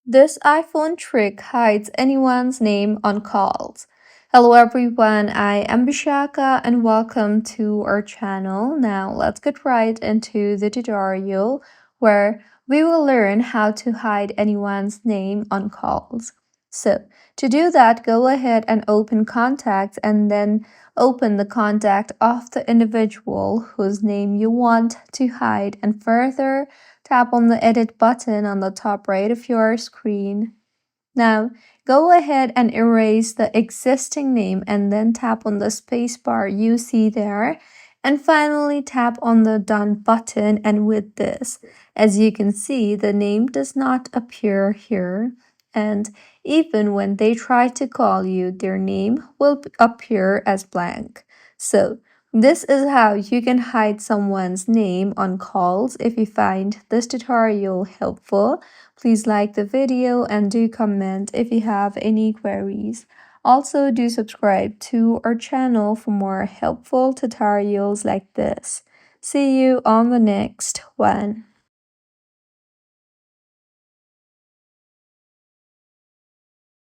This iPhone trick hides anyone's name on calls. Hello everyone, I am Bishaka and welcome to our channel. Now let's get right into the tutorial where we will learn how to hide anyone's name on calls. So to do that, go ahead and open contacts and then open the contact of the individual whose name you want to hide, and further tap on the edit button on the top right of your screen. Now, go ahead and erase the existing name and then tap on the spacebar you see there. And finally, tap on the done button. And with this, as you can see, the name does not appear here. And even when they try to call you, their name will appear as blank. So, this is how you can hide someone's name on calls. If you find this tutorial helpful, please like the video and do comment if you have any queries. Also, do subscribe to our channel for more helpful tutorials like this. See you on the next one.